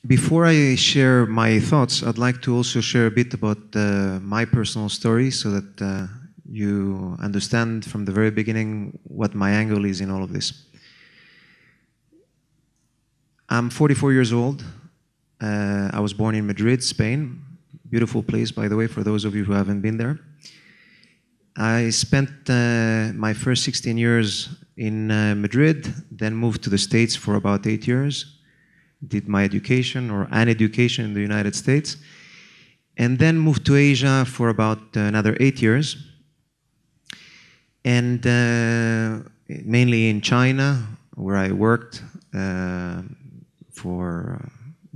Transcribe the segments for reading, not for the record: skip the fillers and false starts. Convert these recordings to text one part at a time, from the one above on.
Before I share my thoughts, I'd like to also share a bit about my personal story so that you understand from the very beginning what my angle is in all of this. I'm 44 years old. I was born in Madrid, Spain. Beautiful place, by the way, for those of you who haven't been there. I spent my first 16 years in Madrid, then moved to the States for about 8 years, did my education or an education in the United States, and then moved to Asia for about another 8 years, and mainly in China, where I worked for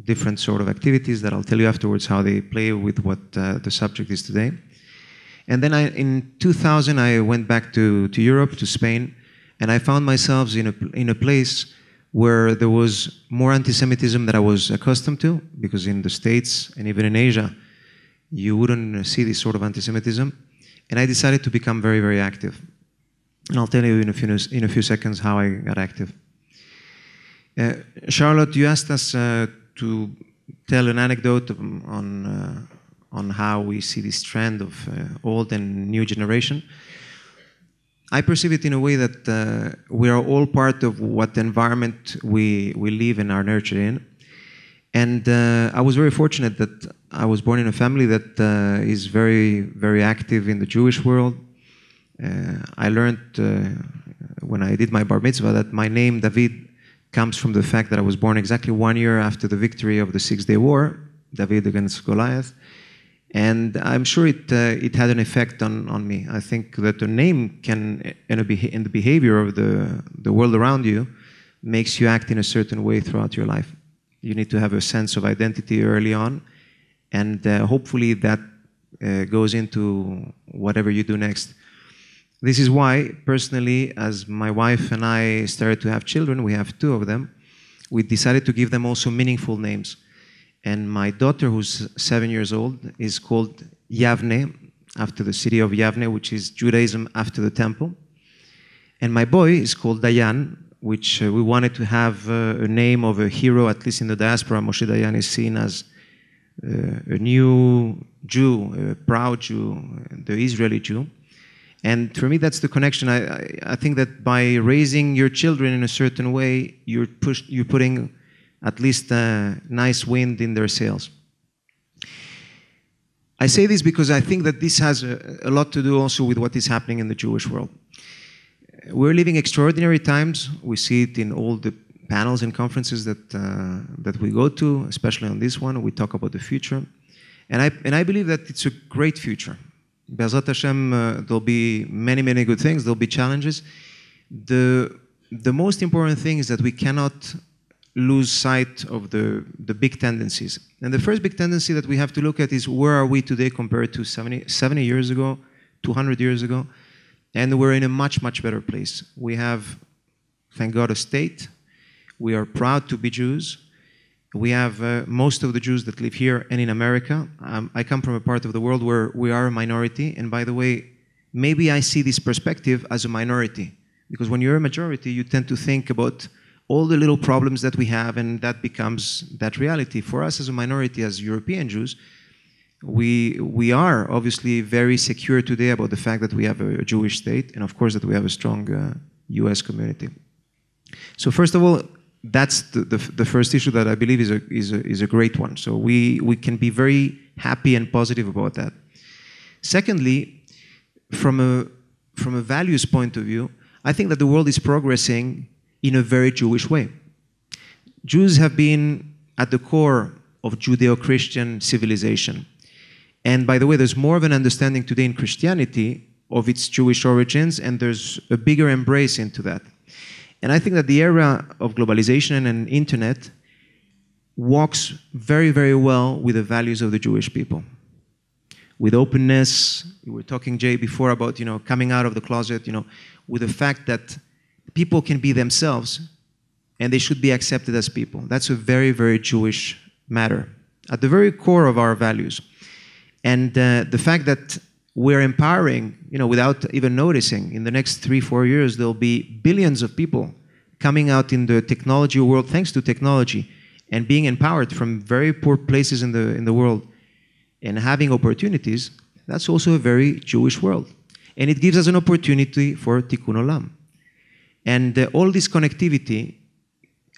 different sort of activities that I'll tell you afterwards how they play with what the subject is today. And then in 2000, I went back to Europe, to Spain, and I found myself in a place where there was more anti-Semitism than I was accustomed to, because in the States and even in Asia, you wouldn't see this sort of anti-Semitism. And I decided to become very, very active. And I'll tell you in a few seconds how I got active. Charlotte, you asked us to tell an anecdote on how we see this trend of old and new generation. I perceive it in a way that we are all part of what environment we live and are nurtured in. And I was very fortunate that I was born in a family that is very, very active in the Jewish world. I learned when I did my bar mitzvah that my name, David, comes from the fact that I was born exactly 1 year after the victory of the Six-Day War, David against Goliath. And I'm sure it had an effect on me. I think that the name can, in the behavior of the world around you, makes you act in a certain way throughout your life. You need to have a sense of identity early on, and hopefully that goes into whatever you do next. This is why, personally, as my wife and I started to have children, we have 2 of them, we decided to give them also meaningful names. And my daughter, who's 7 years old, is called Yavne, after the city of Yavne, which is Judaism after the temple. And my boy is called Dayan, which we wanted to have a name of a hero, at least in the diaspora. Moshe Dayan is seen as a new Jew, a proud Jew, the Israeli Jew. And for me, that's the connection. I think that by raising your children in a certain way, you're putting at least a nice wind in their sails. I say this because I think that this has a lot to do also with what is happening in the Jewish world. We're living extraordinary times. We see it in all the panels and conferences that we go to, especially on this one. We talk about the future. And I believe that it's a great future. Be'ezrat Hashem, there'll be many, many good things. There'll be challenges. The most important thing is that we cannot lose sight of the big tendencies. And the first big tendency that we have to look at is where are we today compared to 70 years ago, 200 years ago, and we're in a much, much better place. We have, thank God, a state. We are proud to be Jews. We have most of the Jews that live here and in America. I come from a part of the world where we are a minority, and by the way, maybe I see this perspective as a minority, because when you're a majority, you tend to think about all the little problems that we have, and that becomes that reality. For us as a minority, as European Jews, we are obviously very secure today about the fact that we have a Jewish state, and of course that we have a strong US community. So first of all, that's the first issue that I believe is a great one. So we can be very happy and positive about that. Secondly, from a values point of view, I think that the world is progressing in a very Jewish way. Jews have been at the core of Judeo-Christian civilization. And by the way, there's more of an understanding today in Christianity of its Jewish origins, and there's a bigger embrace into that. And I think that the era of globalization and internet walks very, very well with the values of the Jewish people. With openness, we were talking, Jay, before about, coming out of the closet, with the fact that people can be themselves and they should be accepted as people. That's a very, very Jewish matter, at the very core of our values. And the fact that we're empowering, without even noticing, in the next 3-4 years, there'll be billions of people coming out in the technology world, thanks to technology, and being empowered from very poor places in the world and having opportunities, that's also a very Jewish world. And it gives us an opportunity for Tikkun Olam. And all this connectivity,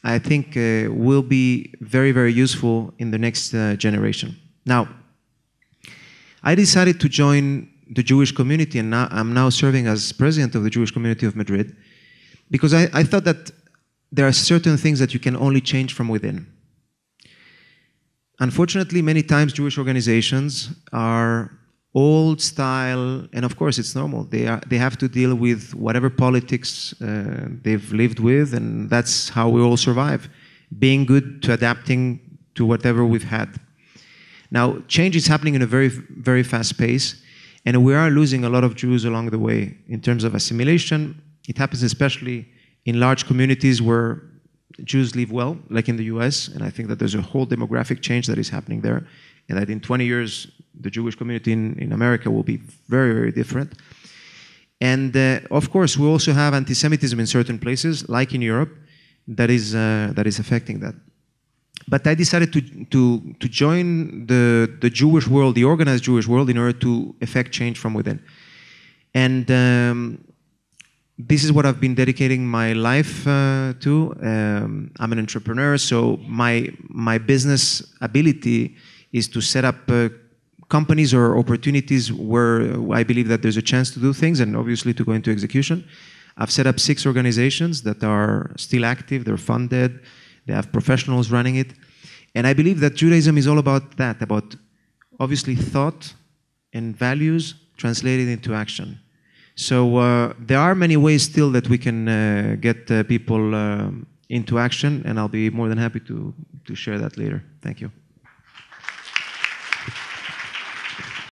I think, will be very, very useful in the next generation. Now, I decided to join the Jewish community, and I'm now serving as president of the Jewish community of Madrid, because I thought that there are certain things that you can only change from within. Unfortunately, many times Jewish organizations are old style, and of course it's normal. They have to deal with whatever politics they've lived with, and that's how we all survive, being good to adapting to whatever we've had. Now, change is happening in a very, very fast pace, and we are losing a lot of Jews along the way in terms of assimilation. It happens especially in large communities where Jews live well, like in the US, and I think that there's a whole demographic change that is happening there, and that in 20 years, the Jewish community in America will be very, very different. And of course, we also have anti-Semitism in certain places, like in Europe, that is affecting that. But I decided to join the Jewish world, the organized Jewish world, in order to effect change from within. And this is what I've been dedicating my life to. I'm an entrepreneur, so my business ability is to set up companies or opportunities where I believe that there's a chance to do things, and obviously to go into execution. I've set up 6 organizations that are still active, they're funded, they have professionals running it. And I believe that Judaism is all about that, about obviously thought and values translated into action. So there are many ways still that we can get people into action, and I'll be more than happy to share that later. Thank you.